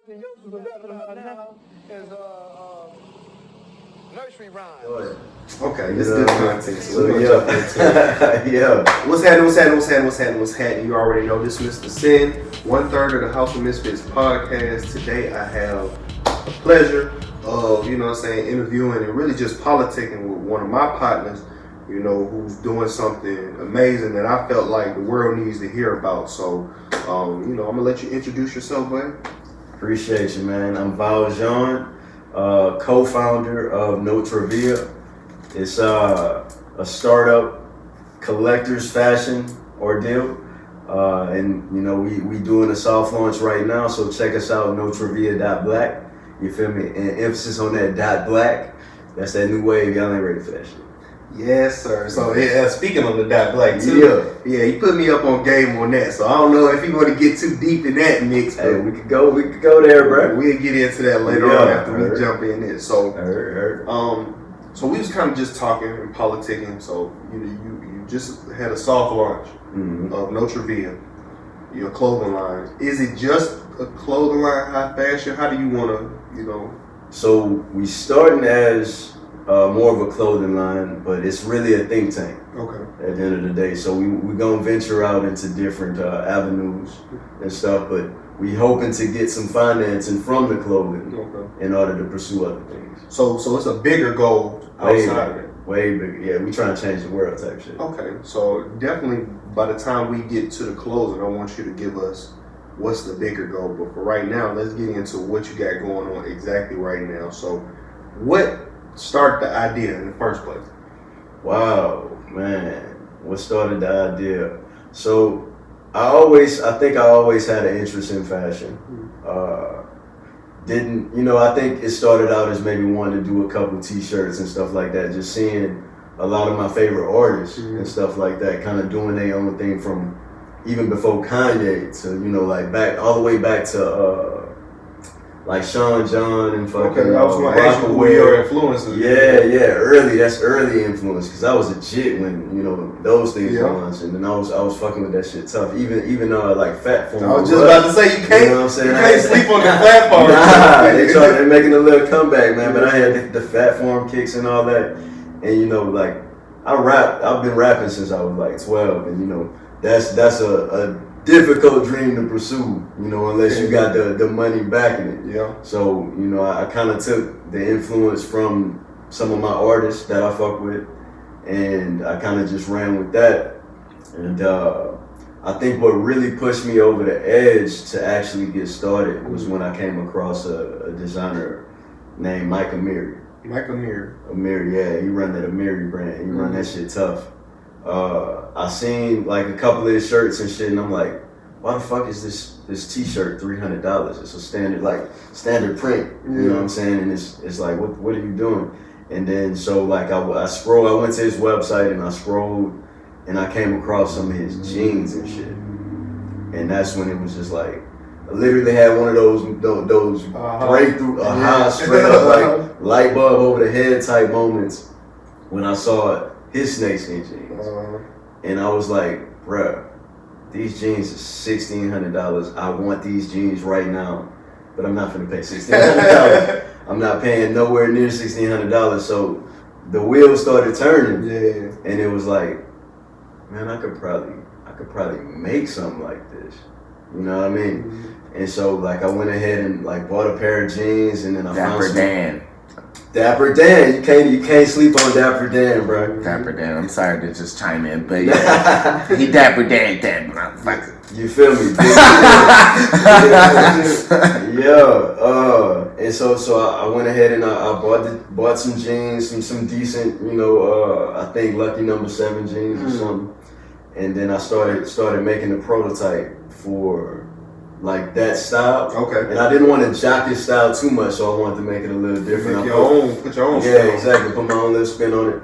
now is nursery rhyme. Okay, this is good content. So we're yeah. gonna jump into it. Yeah. What's happening? You already know this is Mr. Cinn, 1/3 of the House of Misfits podcast. Today I have the pleasure of, interviewing and really just politicking with one of my partners, who's doing something amazing that I felt like the world needs to hear about. So, I'm gonna let you introduce yourself, buddy. Appreciate you, man. I'm VolJean, co-founder of Notre Via. It's a startup collector's fashion ordeal. And we doing a soft launch right now, so check us out, NotreVia.black. You feel me? And emphasis on that .black. That's that new wave. Y'all ain't ready for that shit. Yes, sir. So speaking on the .black too, yeah, he put me up on game on that. So I don't know if he want to get too deep in that mix. Hey, we could go there, bro. We'll get into that later on after we jump in there. So, so we was kind of just talking and politicking. So you just had a soft launch of Notre Via, your clothing line. Is it just a clothing line, high fashion? How do you want to, So we starting as more of a clothing line, but it's really a think tank. Okay. At the end of the day, so we gonna venture out into different avenues and stuff, but we hoping to get some financing from the clothing in order to pursue other things. So it's a bigger goal outside of it. Way bigger. Yeah, we trying to change the world type shit. Okay, so definitely by the time we get to the closing, I want you to give us what's the bigger goal. But for right now, let's get into what you got going on exactly right now. So what started the idea in the first place? Wow, man. What started the idea? So I think I always had an interest in fashion. I think it started out as maybe wanting to do a couple t-shirts and stuff like that, just seeing a lot of my favorite artists and stuff like that kind of doing their own thing from even before Kanye to, all the way back to like Sean John and fucking I was going to ask you who your influences. That's early influence, because I was a jit when those things were launching, and I was fucking with that shit tough. Even like Fat Form. I was just about to say you can't sleep on the Fat Form. Nah, they're making a little comeback, man. But I had the Fat Form kicks and all that, and I've been rapping since I was like 12, and that's a difficult dream to pursue, unless you got the money backing it. Yeah. So, I kind of took the influence from some of my artists that I fuck with, and I kind of just ran with that. And I think what really pushed me over the edge to actually get started was when I came across a designer named Mike Amiri. Mike Amiri. Amiri, yeah, he run that Amiri brand. He run that shit tough. I seen like a couple of his shirts and shit, and I'm like, why the fuck is this t-shirt $300? It's a standard print, you know what I'm saying? And it's like, what are you doing? And then so like I went to his website and I scrolled, and I came across some of his jeans and shit, and that's when it was just like, I literally had one of those breakthrough, straight up like light bulb over the head type moments when I saw his snakeskin jeans. And I was like, bruh, these jeans is $1,600. I want these jeans right now, but I'm not finna pay $1,600. I'm not paying nowhere near $1,600. So the wheels started turning, and it was like, man, I could probably make something like this. You know what I mean? And so like I went ahead and like bought a pair of jeans, and then I found some. Dapper Dan, you can't sleep on Dapper Dan, bro. Dapper Dan, I'm sorry to just chime in, but yeah, he Dapper Dan that motherfucker. You feel me? And so I went ahead and I bought some jeans, some decent, I think Lucky number 7 jeans or something, and then I started making a prototype for like that style. Okay. And I didn't want to jock his style too much, so I wanted to make it a little different. Put your own yeah, exactly. Put my own little spin on it.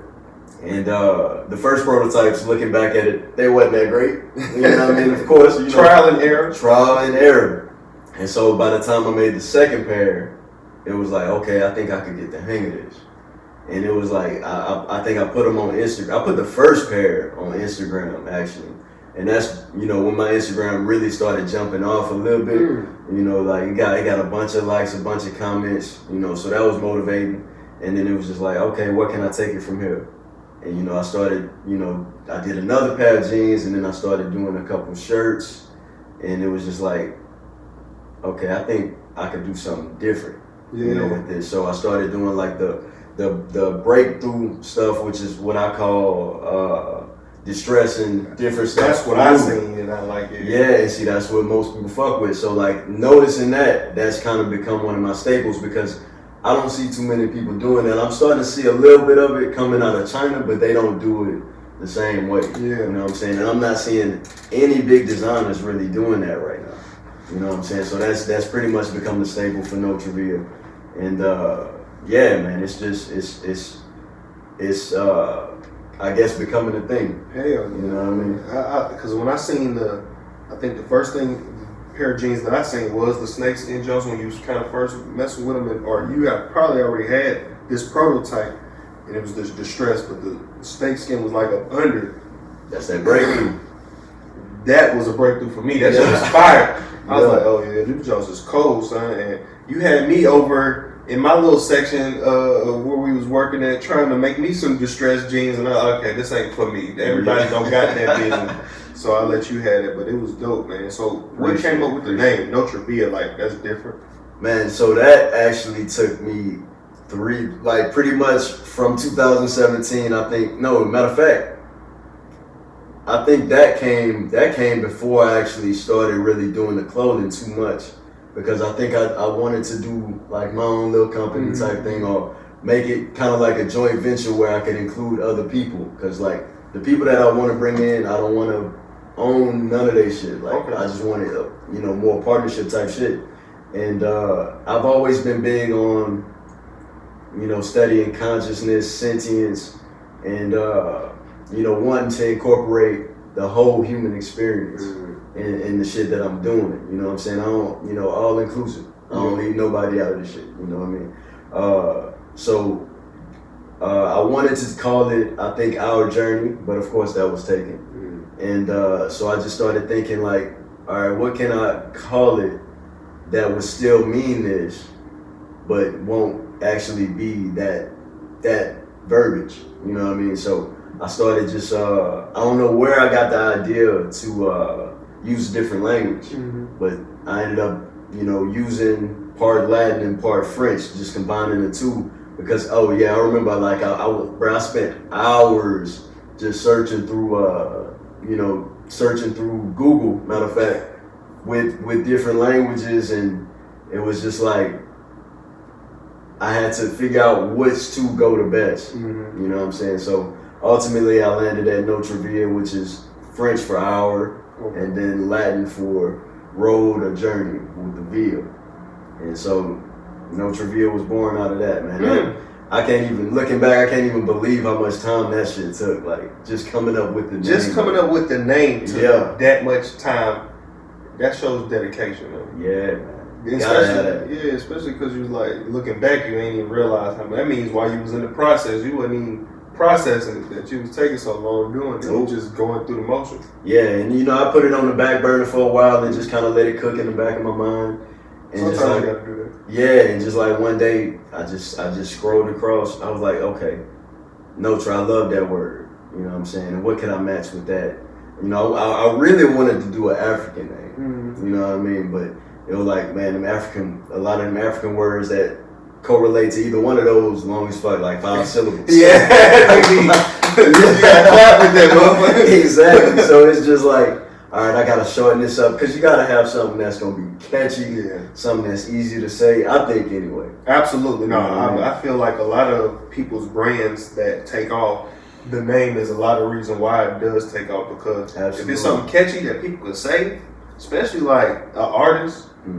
And the first prototypes, looking back at it, they wasn't that great. You know what I mean? Of course. Trial and error. Trial and error. And so by the time I made the second pair, it was like, okay, I think I could get the hang of this. And it was like, I think I put them on Instagram. I put the first pair on Instagram, actually. And that's, you know, when my Instagram really started jumping off a little bit. You know, like it got a bunch of likes, a bunch of comments, you know, so that was motivating. And then it was just like, okay, what can I take it from here? And, you know, I started, you know, I did another pair of jeans, and then I started doing a couple shirts, and it was just like, okay, I think I could do something different, you know, with this. So I started doing like the breakthrough stuff, which is what I call distress and different stuff. That's what I seen, and I like it. Yeah, and see, that's what most people fuck with. So like noticing that's kind of become one of my staples, because I don't see too many people doing that. I'm starting to see a little bit of it coming out of China, but they don't do it the same way. Yeah. You know what I'm saying? And I'm not seeing any big designers really doing that right now. You know what I'm saying? So that's pretty much become the staple for Notre Via. And yeah, man, it's just it's I guess becoming a thing. Hell, you know what I mean? Because when I seen I think the first pair of jeans that I seen was the snakeskin Jones, when you was kind of first messing with them, or you have probably already had this prototype, and it was this distress, but the snakeskin was like up under. That's that breakthrough. That was a breakthrough for me. That shit was fire. I was like, oh yeah, them Jones is cold, son. And you had me over in my little section where we was working at, trying to make me some distressed jeans, and okay, this ain't for me. Everybody don't got that vision. So I let you have it, but it was dope, man. So what came up with the name Notre Via? Like, that's different. Man, so that actually took me pretty much from 2017. I think, no, matter of fact, I think that came before I actually started really doing the clothing too much, because I think I wanted to do like my own little company type thing, or make it kind of like a joint venture where I could include other people, because like the people that I want to bring in, I don't want to own none of their shit. Like, I just wanted, you know, more partnership type shit. And I've always been big on, you know, studying consciousness, sentience, and you know, wanting to incorporate the whole human experience in the shit that I'm doing. You know what I'm saying? I don't, you know, all inclusive. I don't leave nobody out of the shit. You know what I mean? So I wanted to call it, I think, Our Journey, but of course that was taken. And so I just started thinking like, all right, what can I call it that would still mean this, but won't actually be that verbiage? You know what I mean? So I started just, I don't know where I got the idea to use a different language, but I ended up, you know, using part Latin and part French, just combining the two, because, oh yeah, I remember like I spent hours just searching through, you know, searching through Google, matter of fact, with different languages, and it was just like I had to figure out which two go the best. You know what I'm saying? So ultimately I landed at Notre Via, which is French for hour, and then Latin for road or journey with the Via. And so Notre Via was born out of that, man. I can't even, looking back, I can't even believe how much time that shit took. Like, just coming up with the name. Coming up with the name took that much time. That shows dedication, though. Yeah, man. Especially because you was like, looking back, you ain't even realize how much. That means while you was in the process, you wasn't even processing it, that you was taking so long doing it. You was just going through the motion. Yeah, and you know, I put it on the back burner for a while and just kind of let it cook in the back of my mind. And sometimes just like, you gotta do that. Yeah, and just like one day, I just scrolled across. I was like, okay, Notre, I love that word. You know what I'm saying? And what can I match with that? You know, I really wanted to do an African name. You know what I mean? But it was like, man, a lot of them African words that correlate to either one of those, long as fuck, like 5 syllables. Yeah, you gotta clap with that motherfucker. Exactly. So it's just like, all right, I gotta shorten this up, because you gotta have something that's gonna be catchy, something that's easy to say, I think, anyway. Absolutely. No, I feel like a lot of people's brands that take off, the name is a lot of reason why it does take off, because if it's something catchy that people can say, especially like an artist, if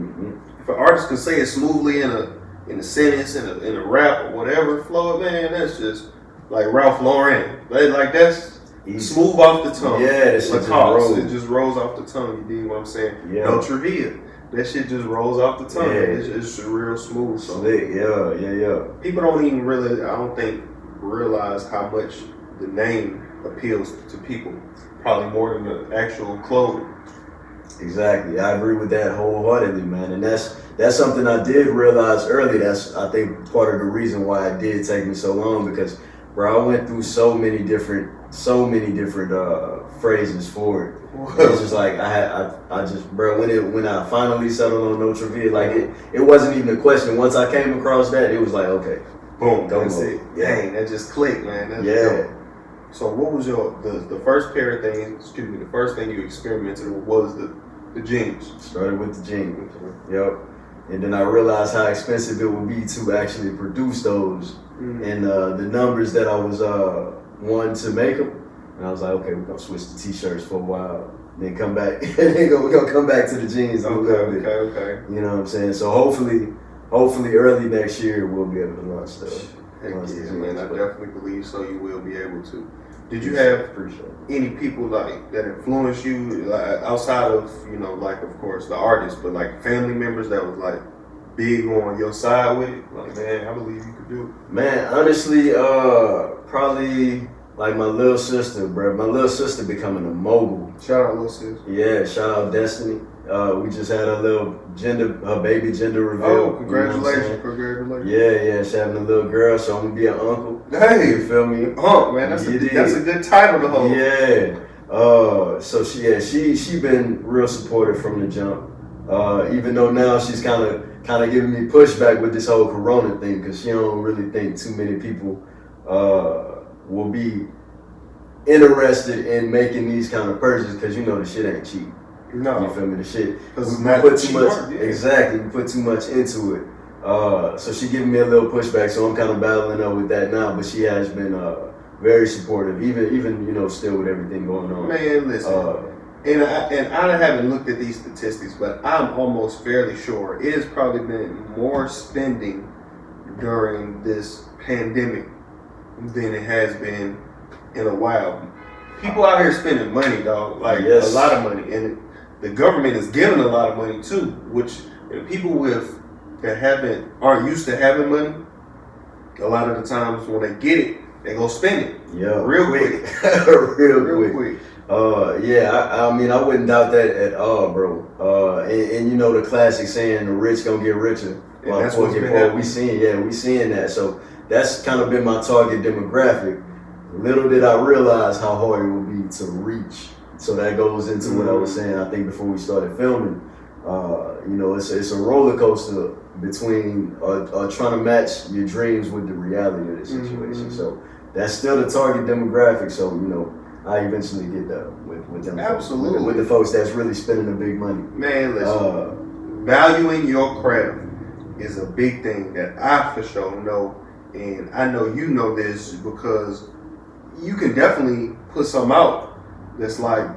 an artist can say it smoothly in a sentence, in a rap or whatever flow, man, that's just like Ralph Lauren. Like that's smooth off the tongue. Yeah, that shit it just rolls off the tongue. You dig what I'm saying? Yeah. Notre Via. That shit just rolls off the tongue. Yeah. It's real smooth. So yeah. People don't even really, I don't think, realize how much the name appeals to people. probably more than the actual clothing. Exactly. I agree with that wholeheartedly, man. And that's something I did realize early. That's, I think, part of the reason why it did take me so long, because, bro, I went through so many different phrases for it. It's just like I just, bro, when I finally settled on Notre Via, like it wasn't even a question. Once I came across that, it was like, okay, boom, go that's mode. it. Yeah. Dang, that just clicked, man. That's Yeah. dope. So what was the first pair of things, the first thing you experimented with was the jeans? Started with the jeans. Yep. And then I realized how expensive it would be to actually produce those, and the numbers that I was wanting to make them. And I was like, okay, we're gonna switch to t-shirts for a while, then come back, and then we're gonna come back to the jeans a little bit. Okay. You know what I'm saying? So hopefully early next year we'll be able to launch stuff. Heck yeah, man, I definitely believe so. You will be able to. Did you have any people like that influenced you, like outside of, you know, like of course the artists, but like family members that was like big on your side with it? Like, man, I believe you could do it. Man, honestly, probably like my little sister, bro. My little sister becoming a mogul. Shout out, little sis. Yeah, shout out Destiny. We just had her baby gender reveal. Oh, congratulations, you know what I'm congratulations. Yeah, she's having a little girl, so I'm gonna be an uncle. Hey, you feel me? HOMP, man, that's a good title to hold. Yeah. So she been real supportive from the jump. Even though now she's kind of giving me pushback with this whole Corona thing, because she don't really think too many people will be interested in making these kind of purchases, because you know the shit ain't cheap. No. You feel me? The shit. Because we put too much. Exactly. We put too much into it. So she giving me a little pushback. So I'm kind of battling up with that now. But she has been very supportive, even you know, still with everything going on. Man, listen. And I haven't looked at these statistics, but I'm almost fairly sure it has probably been more spending during this pandemic than it has been in a while. People out here spending money, dog, like a lot of money, and the government is giving a lot of money too. Which people that aren't used to having money, a lot of the times when they get it, they go spend it. Yeah, real quick, real quick. I mean, I wouldn't doubt that at all, bro. And you know the classic saying, "The rich gonna get richer." Well, that's what's been happening. We seeing that. So that's kind of been my target demographic. Little did I realize how hard it would be to reach. So that goes into what I was saying, I think, before we started filming. You know, it's a roller coaster between trying to match your dreams with the reality of the situation. So that's still the target demographic. So, you know, I eventually get there with them. Absolutely. With the folks that's really spending the big money. Man, listen, valuing your craft is a big thing that I for sure know. And I know you know this because you can definitely put some out that's like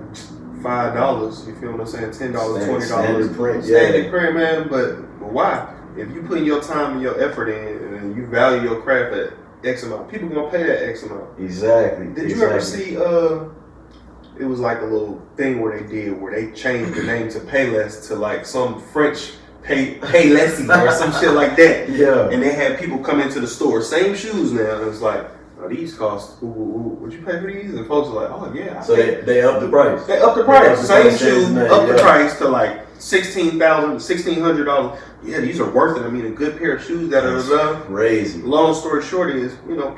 $5, you feel what I'm saying? $10, $20. Standard print, Standard print, man, but why? If you put your time and your effort in and you value your craft at X amount, people gonna pay that X amount. Exactly. Did you ever see it was like a little thing where they changed the name to Payless to like some French Paylessy or some shit like that. Yeah. And they had people come into the store, same shoes now, and it's like, oh, these cost, would you pay for these? And folks are like, oh yeah. So they up the price. They up the price. Same shoes, up the yeah. price to like $1,600. Yeah, these are worth it. I mean, a good pair of shoes that are crazy. Long story short is, you know,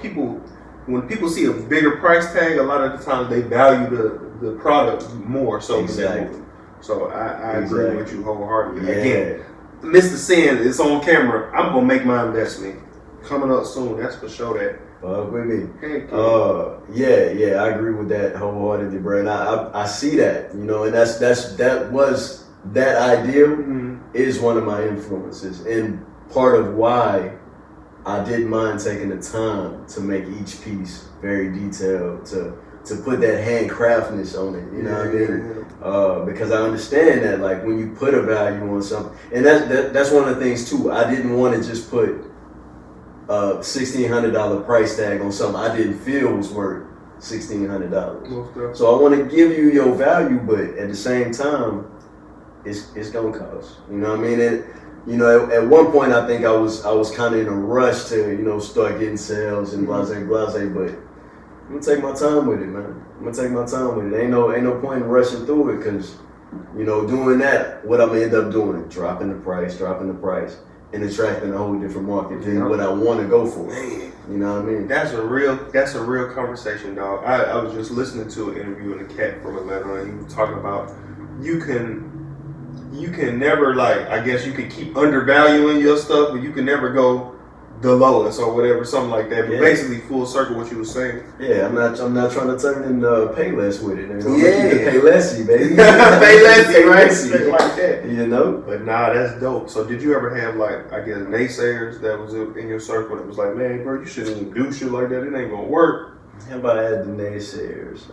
when people see a bigger price tag, a lot of the times they value the product more so Exactly. than So I agree with you wholeheartedly. Yeah. Again, Mr. Cinn is on camera. I'm gonna make my investment coming up soon. That's for sure. That. With me. Yeah, I agree with that wholeheartedly, bro. And I see that, you know, and that idea is one of my influences and part of why I didn't mind taking the time to make each piece very detailed, to put that handcraftness on it, you know what I mean? Because I understand that, like, when you put a value on something, and that's one of the things too. I didn't want to just put a $1,600 price tag on something I didn't feel was worth $1,600. So I want to give you your value, but at the same time, it's gonna cost. You know what I mean? And you know, at one point I think I was kind of in a rush to, you know, start getting sales and blase, but I'm gonna take my time with it, man. I'm gonna take my time with it. Ain't no point in rushing through it, cause you know, doing that, what I'm gonna end up doing, dropping the price, and attracting a whole different market than what I want to go for. Man, you know what I mean? That's a real conversation, dog. I was just listening to an interview in the Cat from Atlanta, and he was talking about you can never, like, I guess you can keep undervaluing your stuff, but you can never go the lowest or whatever, something like that. But basically, full circle, what you were saying. Yeah, I'm not trying to turn into pay less with it. You know? Yeah, pay lessy, baby. pay lessy, right? Straight like that. You know. But nah, that's dope. So did you ever have, like, I guess, naysayers that was in your circle that was like, man, bro, you shouldn't even do shit like that. It ain't gonna work. How about I had the naysayers?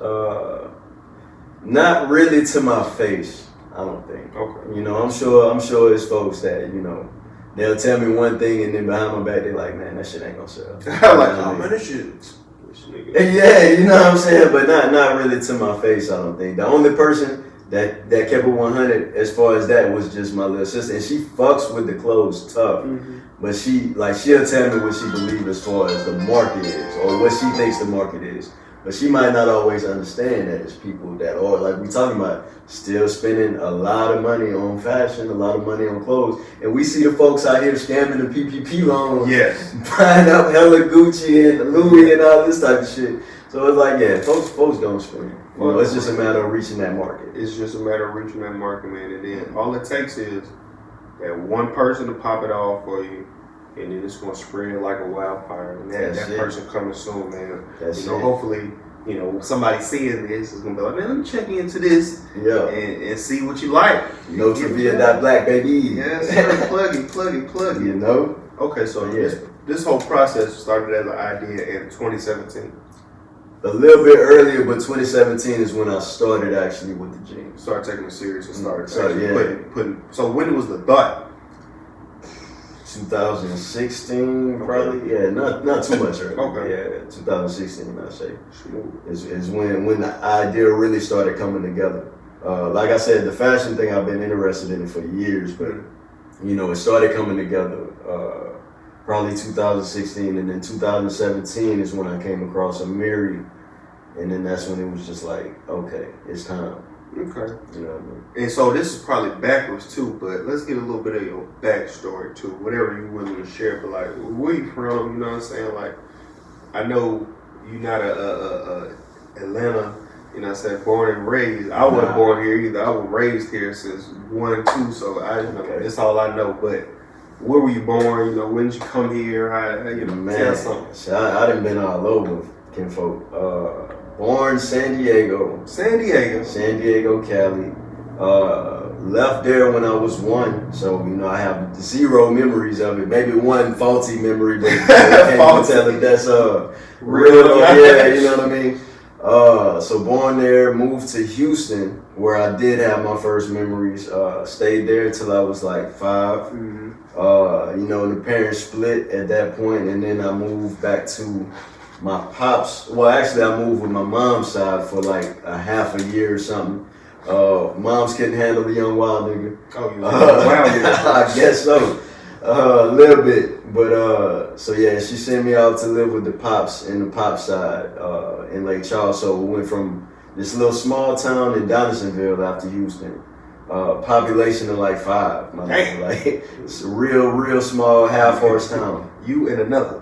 Not really to my face. I don't think. Okay. You know, I'm sure it's folks that, you know, they'll tell me one thing and then behind my back they're like, man, that shit ain't gonna sell. I'm like, oh man, this nigga. Yeah, you know what I'm saying? But not really to my face, I don't think. The only person that kept it 100 as far as that was just my little sister. And she fucks with the clothes tough. Mm-hmm. But she'll tell me what she believes as far as the market is or what she thinks the market is. But she might not always understand that it's people that are, like we talking about, still spending a lot of money on fashion, a lot of money on clothes. And we see the folks out here scamming the PPP loans. Yes. Buying up hella Gucci and Louis and all this type of shit. So it's like, yeah, folks don't spend. You know, it's just a matter of reaching that market. It's just a matter of reaching that market, man. And then all it takes is that one person to pop it off for you. And then it's gonna spread like a wildfire. And that person coming soon, man. Hopefully, somebody seeing this is gonna be like, man, let me check into this and see what you like. Notre Via .black, baby. Yes, sir. plug it. You know? Okay, so this whole process started as an idea in 2017. A little bit earlier, but 2017 is when I started actually with the jeans. Started taking it serious and started putting. So when was the thought? 2016, probably. Yeah, not too much earlier. Okay. Yeah, 2016, I say. Is when the idea really started coming together. Like I said, the fashion thing, I've been interested in it for years, but it started coming together probably 2016, and then 2017 is when I came across a Miri, and then that's when it was just like, okay, it's time. Okay. You know what I mean? And so this is probably backwards too, but let's get a little bit of your backstory too, whatever you're willing to share. But like, where you from? You know what I'm saying? Like, I know you're not a Atlanta. You know what I'm saying? Born and raised. I wasn't born here either. I was raised here since 1, 2. So that's all I know. But where were you born? When did you come here? Tell something. So I done been all over, kinfolk. Born San Diego, Cali. Left there when I was 1, so I have 0 memories of it. Maybe one faulty memory, but I can't tell if that's real. Yeah, you know what I mean. So born there, moved to Houston, where I did have my first memories. Stayed there till I was like 5. Mm-hmm. The parents split at that point, and then I moved back to my pops. Well, actually, I moved with my mom's side for like a half a year or something. Moms couldn't handle the young wild nigga. Oh, you wild nigga. I guess so. A little bit. But, so yeah, she sent me out to live with the pops in the pop side in Lake Charles. So we went from this little small town in Donaldsonville after Houston. Population of like 5. Like, it's a real small half-horse town. You and another.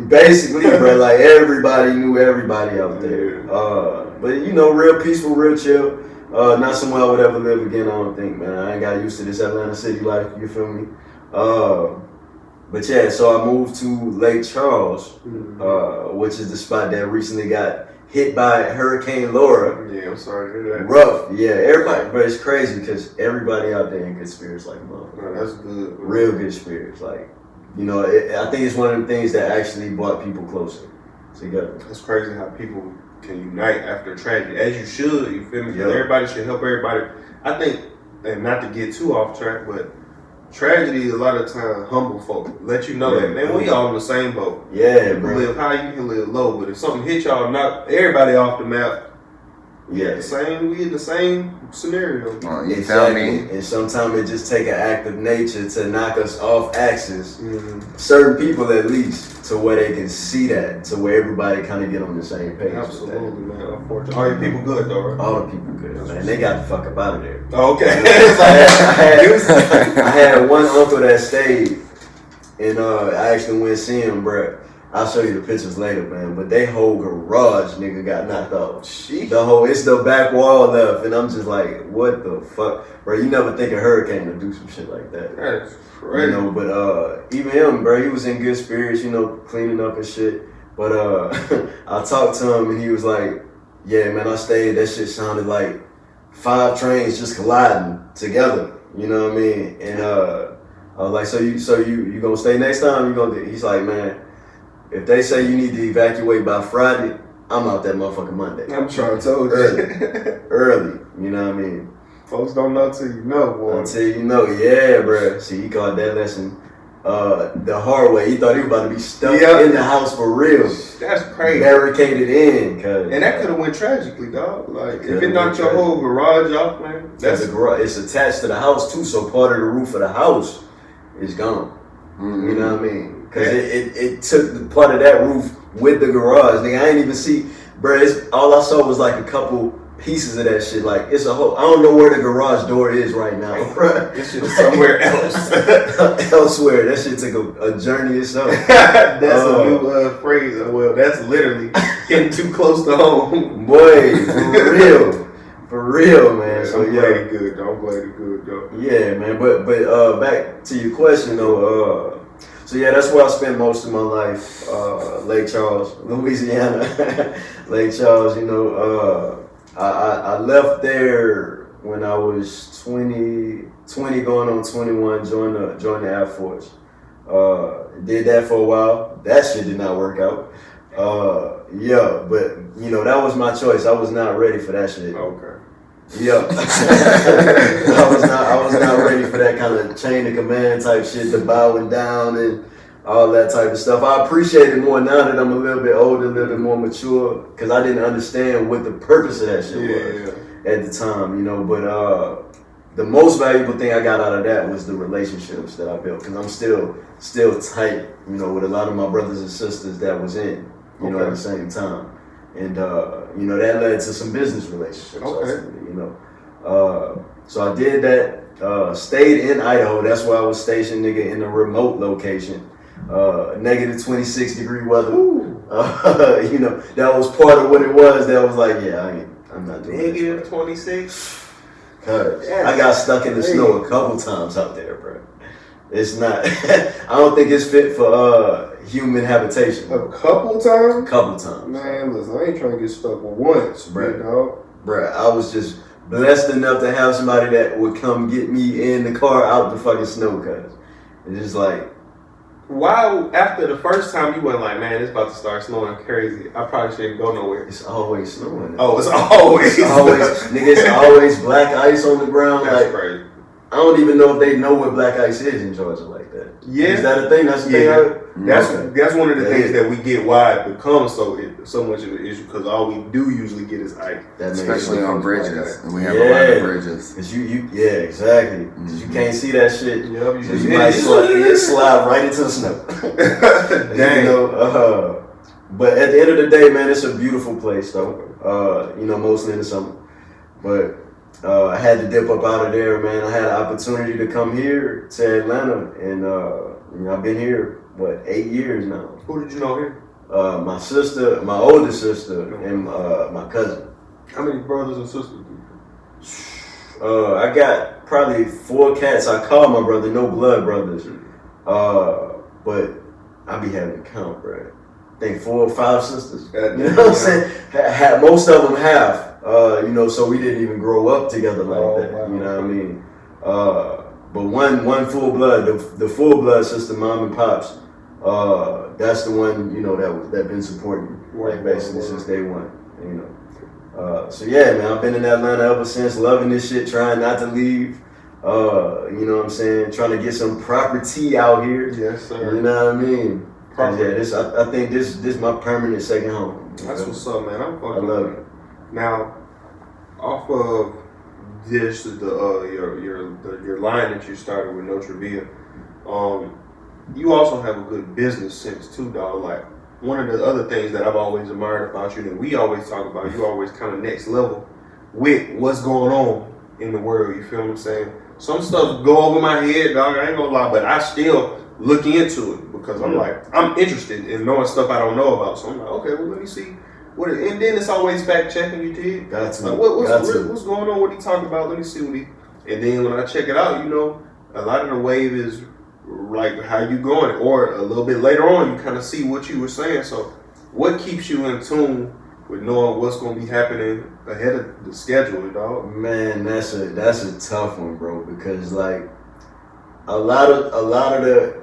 Basically, bro, like everybody knew everybody out there. But real peaceful, real chill. Not somewhere I would ever live again, I don't think, man. I ain't got used to this Atlanta city life, you feel me? But yeah, so I moved to Lake Charles, which is the spot that recently got hit by Hurricane Laura. Yeah, I'm sorry to hear that. Rough, yeah. Everybody, but it's crazy because everybody out there in good spirits, like, motherfucker. That's good. Real good spirits, like. I think it's one of the things that actually brought people closer together. It's crazy how people can unite after tragedy, as you should. You feel me? Because everybody should help everybody. I think, and not to get too off track, but tragedy a lot of times humble folk. Let you know that, man, we all in the same boat. Yeah, you bro. Live high, you can live low. But if something hits y'all, knock everybody off the map, Yeah. We in the same scenario. You feel me? And sometimes it just take an act of nature to knock us off axis. Mm-hmm. Certain people at least, to where they can see that, to where everybody kind of get on the same page. Absolutely, man. Unfortunately, all your people good though, right? All the people good, man. They got the fuck up out of there. Okay. I had one uncle that stayed, and I actually went see him, bro. I'll show you the pictures later, man. But they whole garage, nigga, got knocked off. It's the back wall left, and I'm just like, what the fuck, bro? You never think a hurricane would do some shit like that. That's crazy. You know, but even him, bro, he was in good spirits, you know, cleaning up and shit. But I talked to him, and he was like, yeah, man, I stayed. That shit sounded like 5 trains just colliding together. You know what I mean? And I was like, so you gonna stay next time? You gonna? He's like, man, if they say you need to evacuate by Friday, I'm out that motherfucking Monday. I'm trying to tell you. Early. You know what I mean? Folks don't know till you know, boy. Until you know, yeah, bro. See, he called that lesson the hard way. He thought he was about to be stuck in the house for real. That's crazy. Barricaded in, and that could have went tragically, dog. Like if it knocked your whole garage off, man. That's the garage. It's attached to the house too, so part of the roof of the house is gone. Mm-hmm. You know what I mean? Because it took the part of that roof with the garage. Nigga, I ain't even see, bro. All I saw was like a couple pieces of that shit. Like it's a whole. I don't know where the garage door is right now, bro. This shit is somewhere else. Elsewhere. That shit took a journey itself. That's a new phrase. Well, that's literally getting too close to home. Boy, for real. For real, man. So I'm glad it good, though. I'm glad it good, though. Yeah, man. But back to your question, though. So yeah, that's where I spent most of my life. Lake Charles, Louisiana. Lake Charles. You know, I left there when I was 20 going on 21. Joined the Air Force. Did that for a while. That shit did not work out. Yeah, but you know that was my choice. I was not ready for that shit. Okay. Yeah, I was not ready for that kind of chain of command type shit, the bowing down and all that type of stuff. I appreciate it more now that I'm a little bit older, a little bit more mature, because I didn't understand what the purpose of that shit was at the time, you know. But the most valuable thing I got out of that was the relationships that I built, because I'm still tight, you know, with a lot of my brothers and sisters that was in, you know, at the same time. And, you know, that led to some business relationships, ultimately, you know. So I did that, stayed in Idaho. That's where I was stationed, nigga, in a remote location. Negative 26 degree weather. You know, that was part of what it was. That was like, yeah, I'm not doing it. Negative 26? Cause I got stuck in the snow a couple times out there, bro. It's not, I don't think it's fit for human habitation. A couple times? Couple times. Man, listen, I ain't trying to get stuck with once, bro. Dog. Bruh, I was just blessed enough to have somebody that would come get me in the car out the fucking snow, cuz. It's just like. Why, after the first time, you went like, man, it's about to start snowing crazy. I probably shouldn't go nowhere. It's always snowing. Oh, it's always. Nigga, it's always black ice on the ground. That's like, crazy. I don't even know if they know what black ice is in Georgia like that. Yeah. Is that a thing? That's the thing. That's one of the things that we get why it becomes so much of an issue, because all we do usually get is ice. Especially on bridges. We have a lot of bridges. Cause exactly. Cause you can't see that shit. Yep, so you might slide right into the snow. Dang. You know, but at the end of the day, man, it's a beautiful place though. You know, mostly in the summer. But I had to dip up out of there, man. I had an opportunity to come here to Atlanta, and you know, I've been here 8 years now. Who did you know here? My sister, my older sister, and my cousin. How many brothers and sisters do you I got probably 4 cats. I call my brother no blood brothers, but I be having to count, bro. I think 4 or 5 sisters. You know what I'm saying? Most of them have. You know, so we didn't even grow up together like that. Wow. You know what I mean? But one full blood, the full blood sister, mom and pops. That's the one, you know, that been supporting me, like basically since day one. You know. So yeah, man, I've been in Atlanta ever since, loving this shit, trying not to leave. You know what I'm saying? Trying to get some property out here. Yes, sir. You know what I mean? Yeah, I think this my permanent second home. That's what's up, man. I love it. Now, off of this, your line that you started with Notre Via, you also have a good business sense too, dog. Like one of the other things that I've always admired about you, that we always talk about, you always kind of next level with what's going on in the world. You feel what I'm saying? Some stuff go over my head, dog. I ain't gonna lie, but I still look into it because I'm like, I'm interested in knowing stuff I don't know about. So I'm like, okay, well, let me see. And then it's always fact checking. You did. Got to. Like, what's going on? What he talking about? Let me see what he. And then when I check it out, you know, a lot of the wave is like how you going, or a little bit later on, you kind of see what you were saying. So, what keeps you in tune with knowing what's going to be happening ahead of the schedule, dog? Man, that's a tough one, bro. Because like a lot of the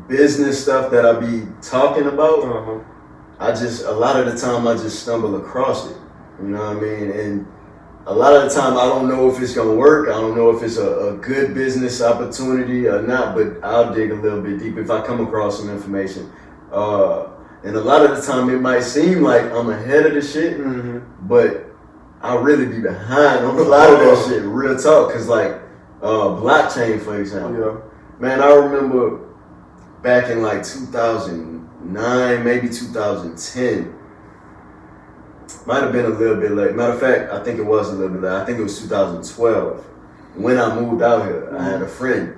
business stuff that I be talking about. A lot of the time I just stumble across it. You know what I mean? And a lot of the time I don't know if it's gonna work. I don't know if it's a good business opportunity or not, but I'll dig a little bit deep if I come across some information. And a lot of the time it might seem like I'm ahead of the shit, but I'll really be behind on a lot of that shit, real talk. Cause like blockchain, for example. Man, I remember back in like 2009, maybe 2010. Might have been a little bit late. Matter of fact, I think it was a little bit late. I think it was 2012. When I moved out here, I had a friend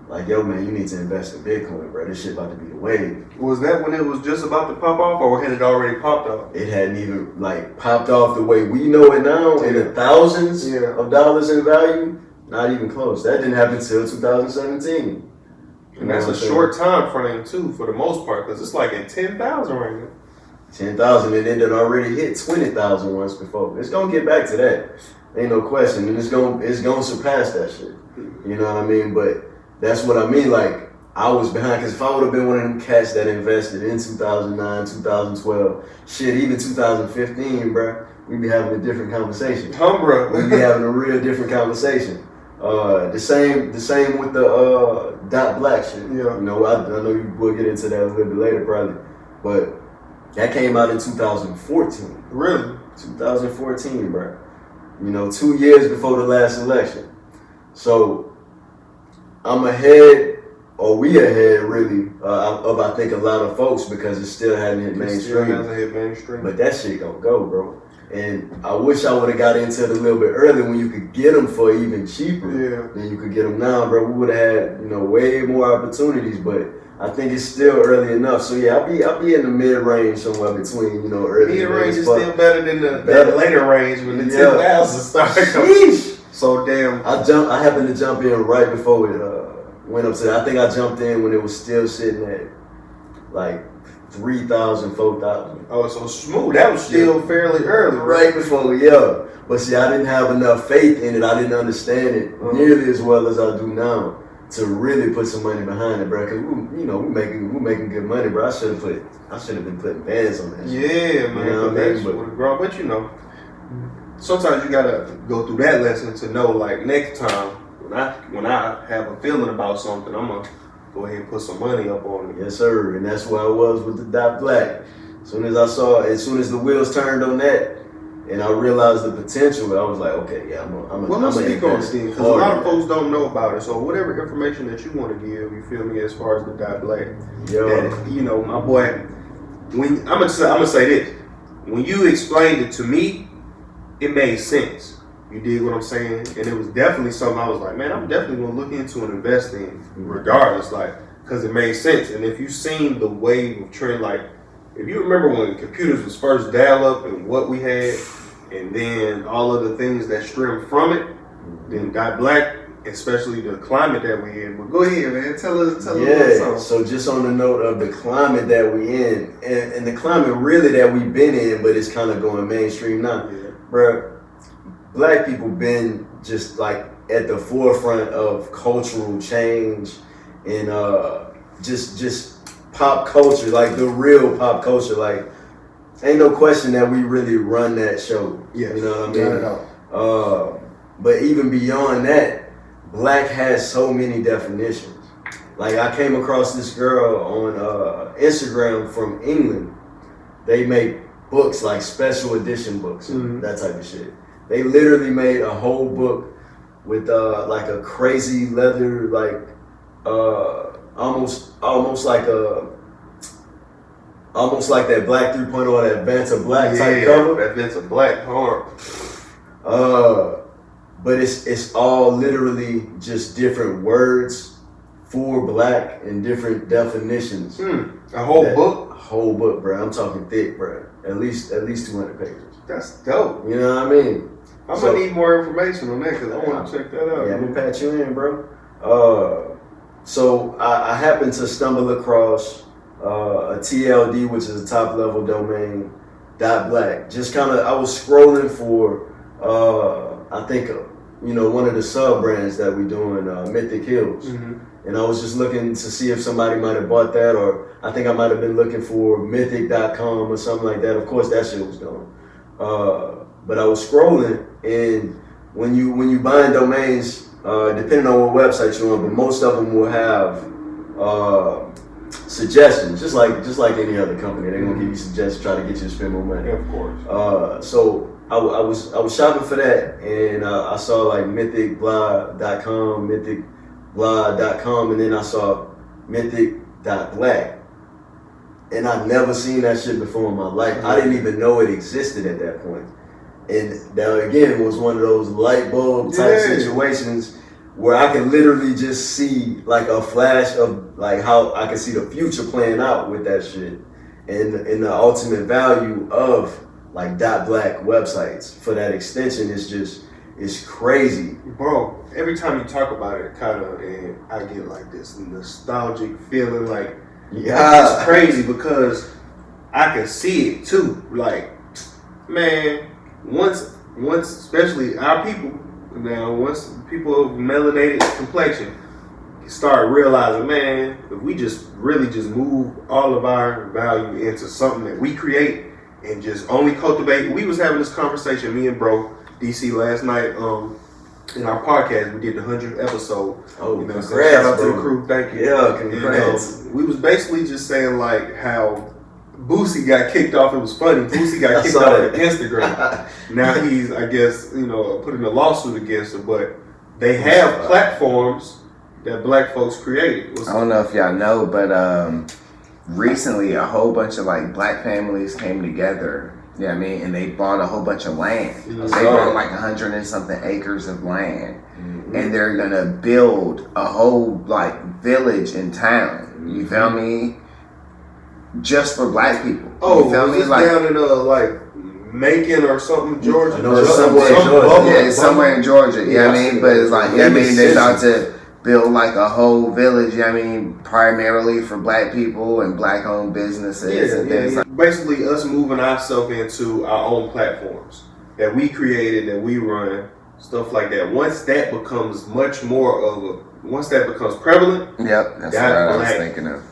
like, yo, man, you need to invest in Bitcoin, bro. This shit about to be the wave. Was that when it was just about to pop off, or had it already popped off? It hadn't even like popped off the way we know it now, in the thousands of dollars in value. Not even close. That didn't happen till 2017. And that's a short time frame too, for the most part, because it's like at 10,000 right now. 10,000, and then it already hit 20,000 once before. It's gonna get back to that, ain't no question, and it's gonna surpass that shit. You know what I mean? But that's what I mean. Like I was behind, because if I would have been one of them cats that invested in 2009, 2012, shit, even 2015, bro, we'd be having a different conversation. Bro. We'd be having a real different conversation. The same with the dot black shit. Yeah. You know, I know you will get into that a little bit later, probably, but that came out in 2014. Really? 2014, bro. You know, 2 years before the last election. So I'm ahead, or we ahead, really, of I think a lot of folks, because it still hadn't hit mainstream. Still hasn't hit mainstream. But that shit gonna go, bro. And I wish I would have got into it a little bit earlier when you could get them for even cheaper than you could get them now, bro. We would have had, you know, way more opportunities, but I think it's still early enough. So yeah, I'll be in the mid range somewhere between, you know, early. Mid range is still better than the later range when the 10,000 started. Sheesh. So damn. I happened to jump in right before it went up to. I think I jumped in when it was still sitting at like 3,000, 4,000. Oh, so smooth. That was still fairly early. Right before, But see, I didn't have enough faith in it. I didn't understand it nearly as well as I do now to really put some money behind it, bro. Cause we're making good money, bro. I should have been putting bands on that. Yeah, man. You know what I mean? But you know, sometimes you gotta go through that lesson to know, like, next time when I have a feeling about something, I'm gonna go ahead and put some money up on it. Yes, sir. And that's where I was with the dot black. As soon as the wheels turned on that, and I realized the potential, I was like, okay, yeah, I'm Well, let's speak on it then, because a lot of folks don't know about it. So whatever information that you want to give, you feel me, as far as the dot black, that, you know, my boy, when I'm gonna say this, when you explained it to me, it made sense. You dig what I'm saying? And it was definitely something I was like, man, I'm definitely gonna look into and invest in, regardless, like, because it made sense. And if you've seen the wave of trend, like, if you remember when computers was first dial-up and what we had, and then all of the things that stemmed from it, then got black, especially the climate that we in. But go ahead, man. Tell us something. So just on the note of the climate that we in, and the climate really that we've been in, but it's kind of going mainstream now. Yeah. Bro, black people been just like at the forefront of cultural change and just pop culture, like the real pop culture. Like, ain't no question that we really run that show. Yes, you know what I mean? not at all. But even beyond that, black has so many definitions. Like, I came across this girl on Instagram from England. They make books, like special edition books, and that type of shit. They literally made a whole book with like a crazy leather, like almost like that Black 3.0, that Vanta Black type cover. That Vanta Black hard. But it's all literally just different words for black and different definitions. A whole book? A whole book, bro. I'm talking thick, bro. At least 200 pages. That's dope. You know what I mean? I'm gonna need more information on that because I want to check that out. Yeah, I'm gonna patch you in, bro. So I happened to stumble across a TLD, which is a top level domain, .black. Just kind of, I was scrolling for, I think, one of the sub brands that we doing, Mythic Hills. And I was just looking to see if somebody might have bought that, or I think I might have been looking for mythic.com or something like that. Of course, that shit was gone. But I was scrolling, and when you buying domains, depending on what website you're on, but most of them will have suggestions, just like any other company. They're gonna give you suggestions, try to get you to spend more money. Of course. So I was shopping for that, and I saw like mythicblah.com, mythicblah.com, and then I saw mythic.black. And I've never seen that shit before in my life. I didn't even know it existed at that point. And that again was one of those light bulb type situations where I can literally just see like a flash of like how I can see the future playing out with that shit, and the ultimate value of like .black websites for that extension is it's crazy. Bro, every time you talk about it, and I get like this nostalgic feeling, like it's crazy because I can see it too. Like, man, once especially our people, now once people of melanated complexion start realizing, man, if we just really just move all of our value into something that we create and just only cultivate. We was having this conversation, me and bro DC last night, in our podcast. We did the 100th episode. Oh, congrats, shout out to the crew. Thank you. Yeah, congrats. And, we was basically just saying like how Boosie got kicked off. It was funny. Boosie got kicked off of Instagram. Now he's, I guess, putting a lawsuit against him. But they have platforms that black folks created. I don't know if y'all know, but recently a whole bunch of like black families came together. Yeah, and they bought a whole bunch of land. They bought like 100 and something acres of land, and they're gonna build a whole like village in town. You feel me? Just for black people. Oh, you feel me? Like down in Macon or something, Georgia. No, somewhere in Georgia. Yeah, it's somewhere in Georgia. But it's like, they're about to build like a whole village, primarily for black people and black owned businesses and things like that. Basically us moving ourselves into our own platforms that we created, that we run, stuff like that. Once that becomes once that becomes prevalent, yep, that's what I was thinking of.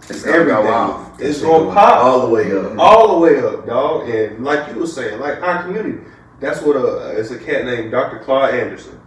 It's gonna go off. It's gonna pop all the way up. All the way up, dog. And like you were saying, like our community, that's what it's a cat named Dr. Claude Anderson.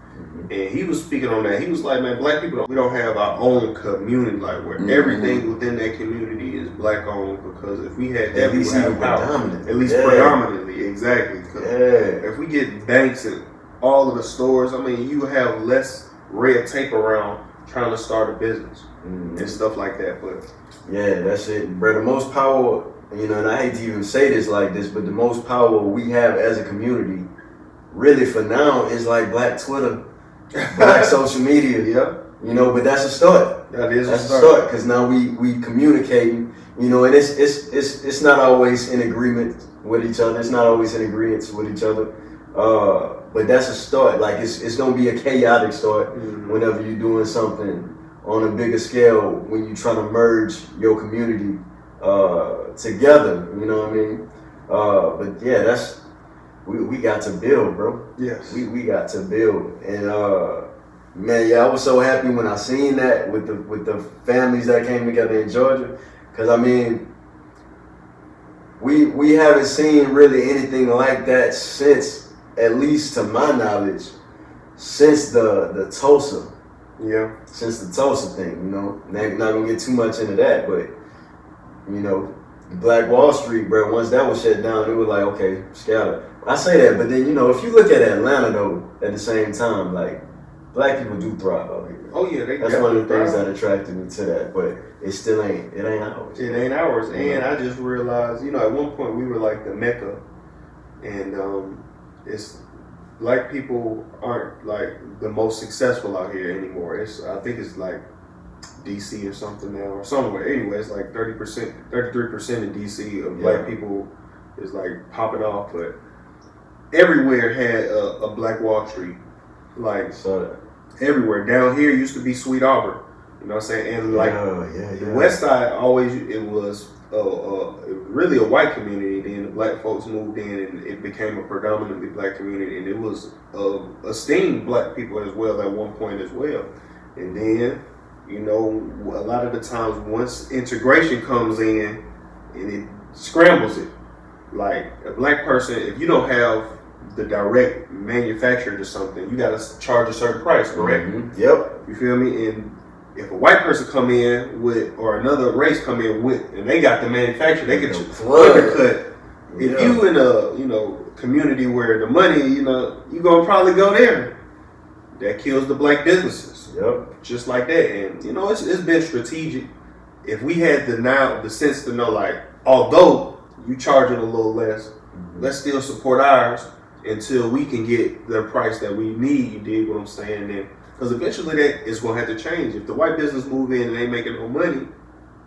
And he was speaking on that. He was like, man, black people, we don't have our own community, like where everything within that community is black owned, because if we had that, we would have power. At least predominantly, exactly. If we get banks and all of the stores, you have less red tape around trying to start a business and stuff like that. But yeah, that's it, bro. The most power, and I hate to even say this like this, but the most power we have as a community, really for now, is like black Twitter. Black social media, but that's a start. That's a start because now we communicating, and it's not always in agreement with each other. It's not always in agreement with each other. But that's a start. Like it's gonna be a chaotic start whenever you're doing something on a bigger scale, when you're trying to merge your community together. You know what I mean? But yeah, that's. We got to build, bro. Yes. We got to build. And man, I was so happy when I seen that with the families that came together in Georgia. Cause we haven't seen really anything like that since, at least to my knowledge, since the Tulsa. Yeah. Since the Tulsa thing, Not gonna get too much into that, but Black Wall Street, bro, once that was shut down, it was like, okay, scatter. I say that, but then you know, if you look at Atlanta though, at the same time, like black people do thrive out here. Oh yeah, that's one of the things that attracted me to that. But it still ain't. It ain't ours. It ain't ours. And I just realized, you know, at one point we were like the Mecca, and it's black people aren't like the most successful out here anymore. I think it's like DC or something now or somewhere. Anyway, it's like 30%, 33% in DC of black people is like popping off, but everywhere had a Black Wall Street. Like everywhere. Down here used to be Sweet Auburn. You know what I'm saying? And like the West Side always it was really a white community. Then the black folks moved in and it became a predominantly black community, and it was esteemed black people as well at one point as well. And then, you know, a lot of the times once integration comes in and it scrambles it. Like a black person, if you don't have the direct manufacturer to something, you gotta charge a certain price, correct? Mm-hmm. Yep. You feel me? And if a white person come in with, or another race come in with, and they got the manufacturer, they can undercut. If you in a, you know, community where the money, you know, you gonna probably go there. That kills the black businesses. Yep. Just like that. And you know, it's been strategic. If we had the sense to know, like, although you charging a little less, let's still support ours until we can get the price that we need. You dig what I'm saying? And because eventually that is going to have to change. If the white business move in and they making no money,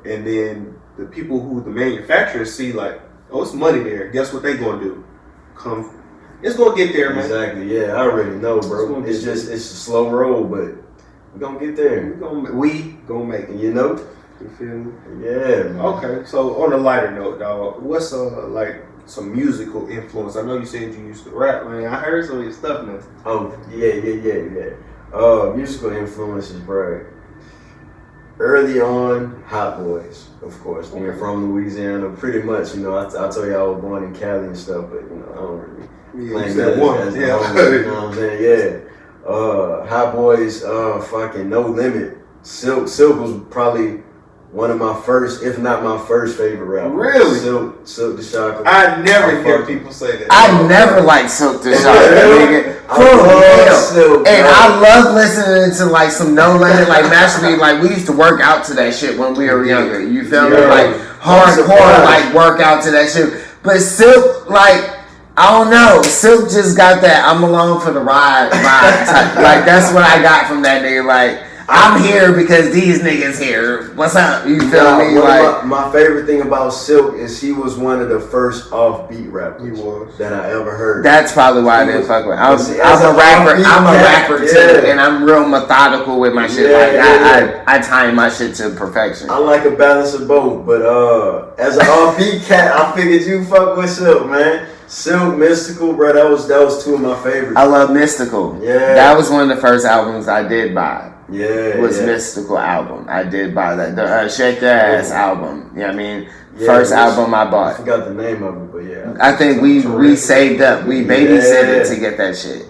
and then the people who the manufacturers see like, oh, it's money there, guess what they going to do? It's going to get there, man. Exactly. Yeah, I already know, bro. It's a slow roll, but we're going to get there. We gonna make it. You know? You feel me? Yeah, man. Okay, so on a lighter note, dog, what's like some musical influence? I know you said you used to rap, man. I heard some of your stuff now. Oh, yeah. Musical influences, bro. Early on, Hot Boys, of course. Being from Louisiana, pretty much, you know, I told you I was born in Cali and stuff, but, you know, I don't really claim that as the home, you know what I'm saying? Yeah. Hot Boys, fucking No Limit. Silk was probably one of my first, if not my first favorite rapper. Really? Silk the Shocker. I never hear people say that. I never liked Silk the Shocker, nigga. For real. Silk, and I love listening to like some No Limit, like Master B. Like we used to work out to that shit when we were younger. You feel me? Like hardcore, like work out to that shit. But Silk, like, I don't know. Silk just got that I'm along for the ride vibe type. Like that's what I got from that nigga. Like, I'm here because these niggas here. What's up? You feel me? Like my favorite thing about Silk is he was one of the first offbeat rappers that I ever heard. That's probably why I didn't fuck with him. I'm a rapper. I'm a rapper too, and I'm real methodical with my shit. I time my shit to perfection. I like a balance of both, but as an offbeat cat, I figured you fuck with Silk, man. Silk, Mystical, bro. That was two of my favorites. I love Mystical. Yeah, that was one of the first albums I did buy. Mystical album. I did buy that. The Shake Your Ass album. You know what I mean? First album I bought. I forgot the name of it, but yeah. I think we saved up. We babysitted to get that shit.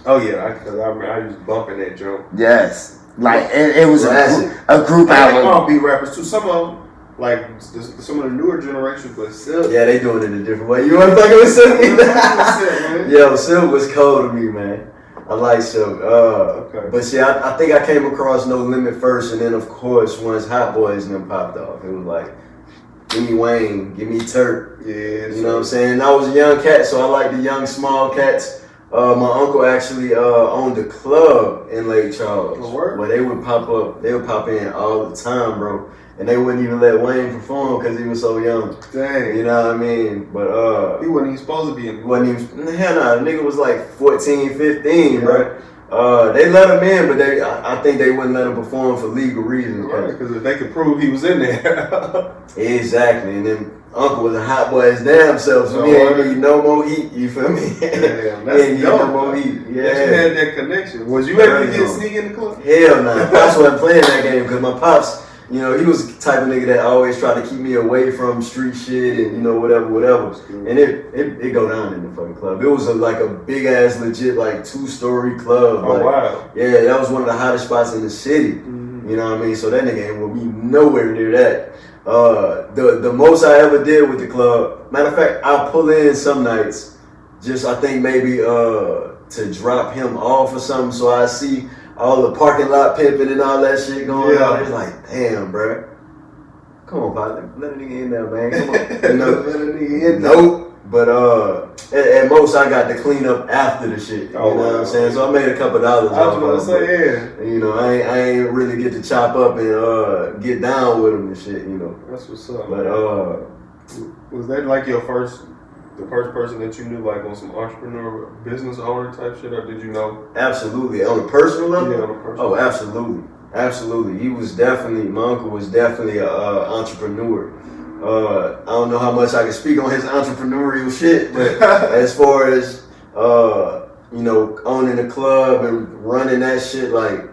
Oh yeah, because I was bumping that joke. Yes. Like it was a group album. I like R&B rappers too. Some of them, like some of the newer generations, but Silk. Yeah, they doing it in a different way. You want to fuck with Silk? Yo, Silk was cold to me, man. I like Silk. But see, I think I came across No Limit first, and then of course once Hot Boys and them popped off, it was like, give me Wayne, give me Turk. Yeah, you know what I'm saying? I was a young cat, so I like the young small cats. My uncle actually owned a club in Lake Charles, where they would pop up. They would pop in all the time, bro. And they wouldn't even let Wayne perform because he was so young. Dang. You know what I mean? But he wasn't even supposed to be in. Hell nah, the nigga was like 14, 15, bro. They let him in, but I think they wouldn't let him perform for legal reasons. Right, because if they could prove he was in there. Exactly. And then Uncle was a hot boy his damn self, so he ain't need no more heat, you feel me? Damn, that's dope. No more heat. Yeah. That you had that connection. Was you able to get sneak in the club? Hell nah. Pops wasn't playing that game because my pops, you know, he was the type of nigga that always tried to keep me away from street shit and, you know, whatever. And it go down in the fucking club. It was like a big ass legit like 2-story club. Oh, wow. Yeah, that was one of the hottest spots in the city. Mm-hmm. You know what I mean? So that nigga ain't gonna be nowhere near that. The most I ever did with the club, matter of fact, I'll pull in some nights just I think maybe to drop him off or something. So I see all the parking lot pimping and all that shit going on. It's like, damn, bro. Come on, partner. Let a nigga in there, man. Come on. You know, Let a nigga in there. nope. But at most I got to clean up after the shit. You know what I'm saying? So I made a couple dollars off of it. Yeah. You know, I ain't really get to chop up and get down with them and shit, you know. That's what's up. But was that like the first person that you knew like on some entrepreneur, business owner type shit, or did you know? Absolutely. On a personal level? Yeah, on a personal level. Absolutely. Absolutely. He was definitely, my uncle was definitely an entrepreneur. I don't know how much I can speak on his entrepreneurial shit, but as far as, you know, owning a club and running that shit, like,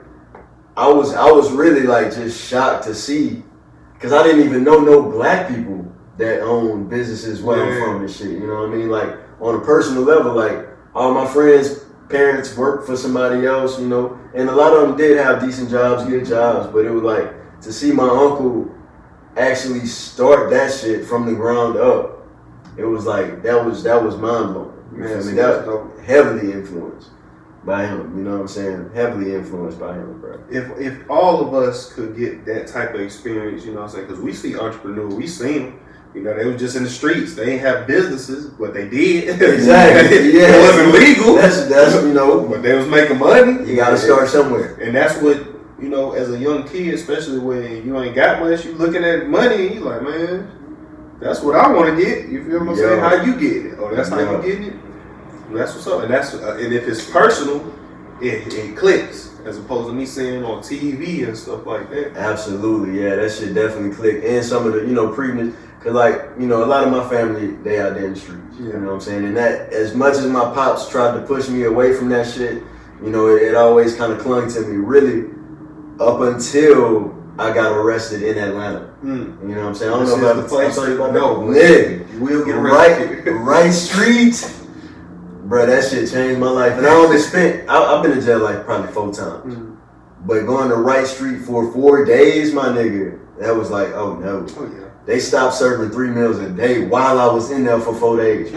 I was really like just shocked to see, because I didn't even know no black people that own businesses where I'm from and shit, you know what I mean? Like, on a personal level, like, all my friends' parents worked for somebody else, you know, and a lot of them did have decent jobs, good jobs, but it was like, to see my uncle actually start that shit from the ground up, it was like, that was mind blowing. You feel me? That was heavily influenced by him, you know what I'm saying? Heavily influenced by him, bro. If all of us could get that type of experience, you know what I'm saying? Because we see entrepreneurs, we seen them. You know, they was just in the streets. They ain't have businesses, but they did. Exactly. Yeah. It wasn't legal. That's you know. But they was making money. You gotta start somewhere. And that's what, you know, as a young kid, especially when you ain't got much, you looking at money and you like, man, that's what I want to get. You feel what I'm saying? How you get it? Oh, that's how you getting it? And that's what's up. And that's and if it's personal, it clicks. As opposed to me seeing on TV and stuff like that. Absolutely, yeah, that shit definitely clicked. And some of the, you know, previous, cause like, you know, a lot of my family, they out there in the streets. You know what I'm saying? And that, as much as my pops tried to push me away from that shit, you know, it always kind of clung to me, really, up until I got arrested in Atlanta. You know what I'm saying? I don't know about the place. No, nigga, you will get arrested. Right street. Bro, that shit changed my life. And I only spent, I've been in jail like probably 4 times. But going to Wright Street for 4 days, my nigga, that was like, oh no. Oh yeah. They stopped serving 3 meals a day while I was in there for 4 days.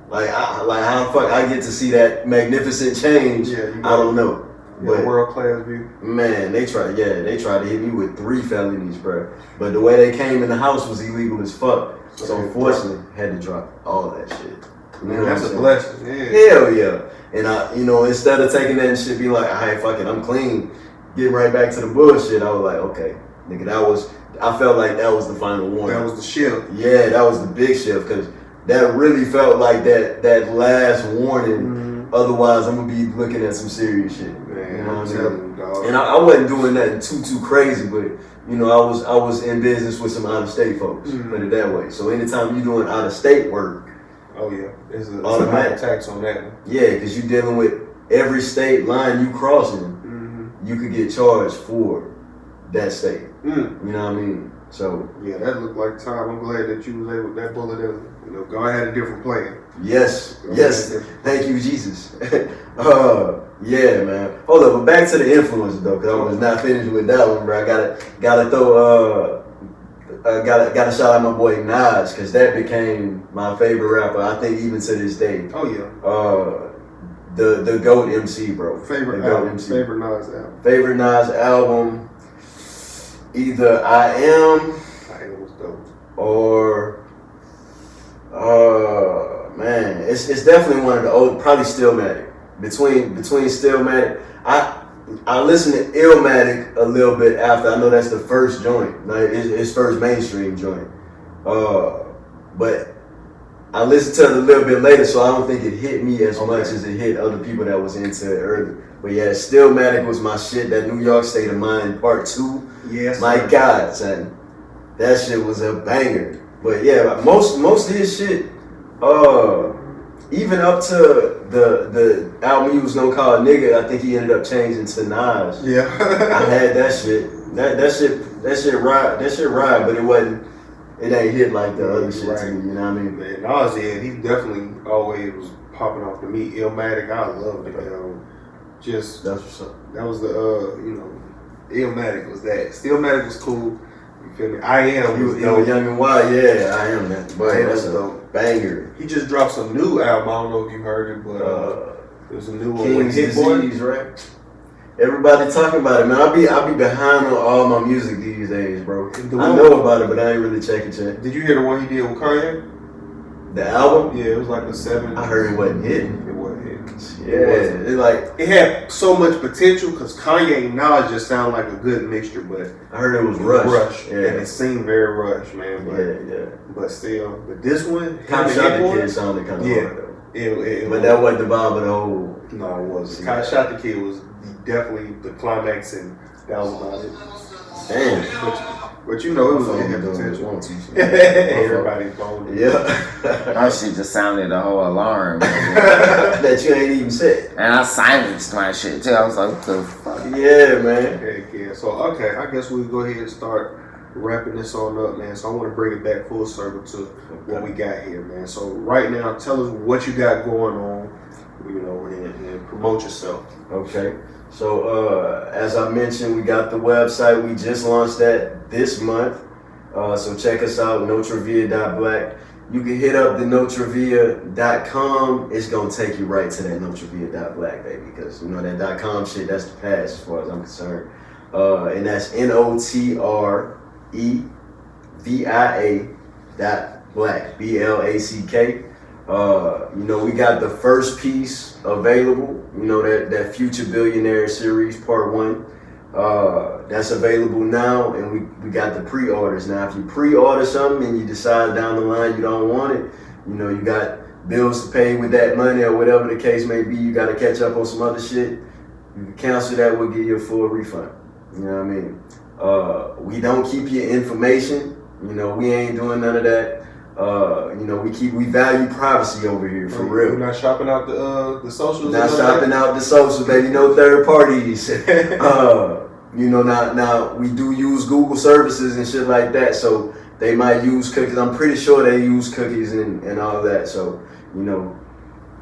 Like how the fuck I get to see that magnificent change? I don't know. But world class view. Man, they tried to hit me with 3 felonies, bro. But the way they came in the house was illegal as fuck. So unfortunately, had to drop all that shit. You know that's a blessing. Yeah. Hell yeah. And I, you know, instead of taking that and shit, be like, hey, fuck it, I'm clean, getting right back to the bullshit, I was like, okay, nigga, I felt like that was the final warning. That was the shift. Yeah, that was the big shift, because that really felt like that last warning. Otherwise, I'm gonna be looking at some serious shit. Man, you know what I mean? Dog. And I wasn't doing nothing too crazy, but you know, I was in business with some out of state folks. Put it that way. So anytime you're doing out of state work, oh yeah, there's a automatic tax on that one. Yeah, because you're dealing with every state line you crossing, you could get charged for that state. You know what I mean? So yeah, that looked like time. I'm glad that you was able, that bullet, you know, God had a different plan. Yes, thank you, Jesus. Yeah, man. Hold up, but back to the influence though, because I was not finished with that one, bro. I gotta throw gotta shout out my boy Nas, because that became my favorite rapper. I think even to this day. Oh yeah. The GOAT MC, bro. Favorite album. MC. Favorite Nas album. Favorite Nas album. Either I Am was dope. Or man, it's definitely one of the old, probably Stillmatic. Between Stillmatic, I listened to Illmatic a little bit after. I know that's the first joint, like his first mainstream joint. But I listened to it a little bit later, so I don't think it hit me as much as it hit other people that was into it earlier. But yeah, Stillmatic was my shit. That New York State of Mind Part 2. Yes. My God, son, that shit was a banger. But yeah, most of his shit, even up to the album he was gonna call Nigga, I think he ended up changing to Nas. Yeah. I had that shit. That shit ride, but it ain't hit like the other shit to me, you know what I mean? Man, Nas, yeah, he definitely always was popping off to me. Illmatic, I loved it. Just that's what's up. That was the you know, Illmatic was that. Stillmatic was cool. You feel me? I Am. You was Young and Wild, yeah, I Am that. But Man, that's a dope. banger. He just dropped some new album. I don't know if you heard it, but there's a new one. King's Hit Boy. Disease, right? Everybody talking about it, man. I be behind on all my music these days, bro. I know about it, but I ain't really checking yet. Did you hear the one he did with Kanye? The album? Yeah, it was like a 7. I heard it wasn't hitting. It wasn't hitting. Yeah, it had so much potential because Kanye and Nas just sound like a good mixture, but I heard it was rushed. Yeah, and it seemed very rushed, man. But but still, but this one, Kind of Shot the Kid sounded kind of hard though. But that wasn't the vibe of the whole. No, it wasn't. Kind of Shot the Kid was definitely the climax, and that was about it. Damn. But you know, it was on potential. Everybody's phone. Yeah. Oh, she just sounded a whole alarm. That you ain't even said. And I silenced my shit too. I was like, what the fuck? Yeah, man. Heck yeah. So, okay, I guess we'll go ahead and start wrapping this on up, man. So I want to bring it back full circle to what we got here, man. So right now, tell us what you got going on, you know, and promote yourself. Okay. So as I mentioned, we got the website. We just launched that this month. So check us out, NotreVia.black. You can hit up the NotreVia.com. It's going to take you right to that NotreVia.black, baby. Because, you know, that .com shit, that's the past as far as I'm concerned. And that's NotreVia.black, BLACK. You know, we got the first piece available, you know, that Future Billionaire series, part 1. That's available now, and we got the pre-orders. Now, if you pre-order something and you decide down the line you don't want it, you know, you got bills to pay with that money or whatever the case may be, you got to catch up on some other shit, you can cancel that, we'll give you a full refund. You know what I mean? We don't keep your information. You know, we ain't doing none of that. You know, we value privacy over here, for real. We're not shopping out the socials. Not shopping out the socials, baby. No third parties. You know, now we do use Google services and shit like that, so they might use cookies. I'm pretty sure they use cookies and all that. So, you know,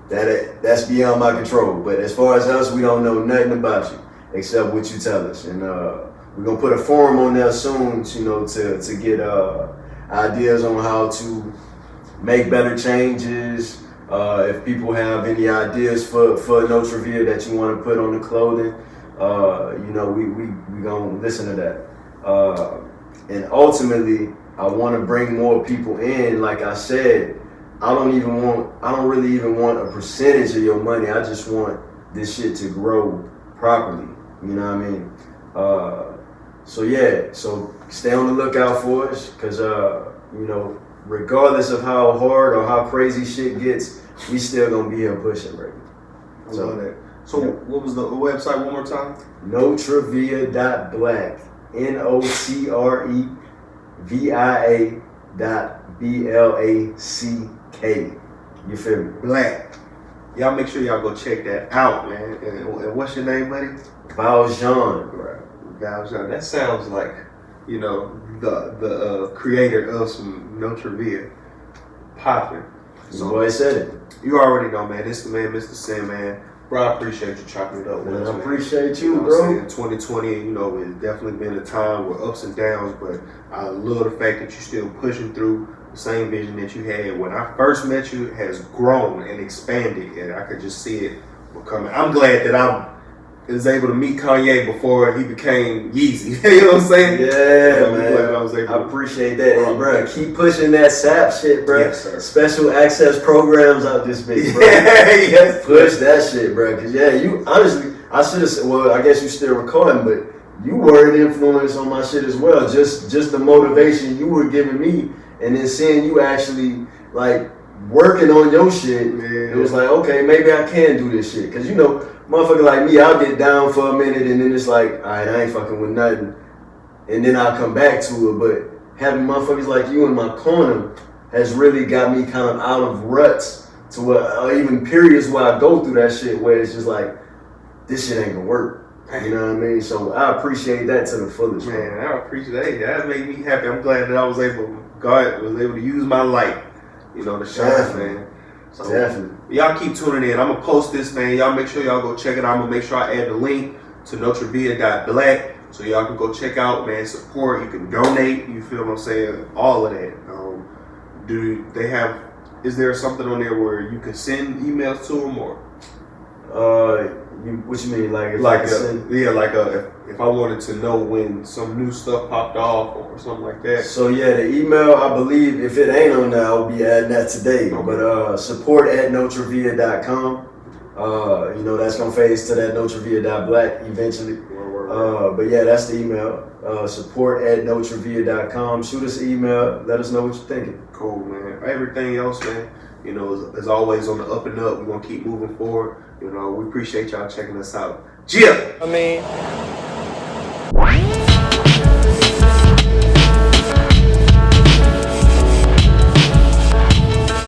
that's beyond my control. But as far as us, we don't know nothing about you except what you tell us. And we're gonna put a forum on there soon, you know, to get ideas on how to make better changes. If people have any ideas for Notre Via that you want to put on the clothing, you know, we gonna listen to that. And ultimately, I want to bring more people in. Like I said, I don't really even want a percentage of your money. I just want this shit to grow properly. You know what I mean? So yeah, so stay on the lookout for us, because you know, regardless of how hard or how crazy shit gets, we still gonna be here pushing, baby. I love that. So what was the website one more time? NotreVia.black, NotreVia.BLACK. You feel me? Black. Y'all make sure y'all go check that out, man. And what's your name, buddy? VolJean. Right. VolJean. That sounds like, you know, the creator of some Notre Via popping. So boy said it. You already know, man. This is the man, Mr. Cinn, man. Bro, I appreciate you chopping it up with us, I appreciate you, know bro. In 2020, you know, it's definitely been a time with ups and downs, but I love the fact that you're still pushing through. The same vision that you had when I first met you has grown and expanded, and I could just see it becoming. I'm glad that I was able to meet Kanye before he became Yeezy. You know what I'm saying? Yeah, I'm man. glad I was able I appreciate that, and bro, keep pushing that SAP shit, bro. Yes, sir. Special access programs out this bitch, bro. Yes, push that shit, bro. Cause yeah, you honestly, I should have said. Well, I guess you still recording, but you were an influence on my shit as well. Just the motivation you were giving me. And then seeing you actually like working on your shit, it was like, okay, maybe I can do this shit. Cause you know, motherfucker like me, I'll get down for a minute and then it's like, all right, I ain't fucking with nothing. And then I'll come back to it. But having motherfuckers like you in my corner has really got me kind of out of ruts to where, even periods where I go through that shit where it's just like, this shit ain't gonna work. You know what I mean? So I appreciate that to the fullest. Man, I appreciate that. That made me happy. I'm glad that God was able to use my light, you know, to shine, man. So definitely. Y'all keep tuning in. I'm gonna post this, man. Y'all make sure y'all go check it out. I'm gonna make sure I add the link to NotreVia.black. So y'all can go check out, man, support. You can donate. You feel what I'm saying? All of that. Do they have? Is there something on there where you can send emails to them or? What you mean, like if Like I send? if I wanted to know when some new stuff popped off or something like that. So yeah, the email, I believe if it ain't on there, I'll be adding that today. Okay. But support@NotreVia.com. You know, that's gonna phase to that NotreVia.black eventually. But yeah, that's the email. Support@NotreVia.com. Shoot us an email. Let us know what you're thinking. Cool, man. Everything else, man, you know, is always on the up and up. We're gonna keep moving forward. You know, we appreciate y'all checking us out. Yeah. I mean.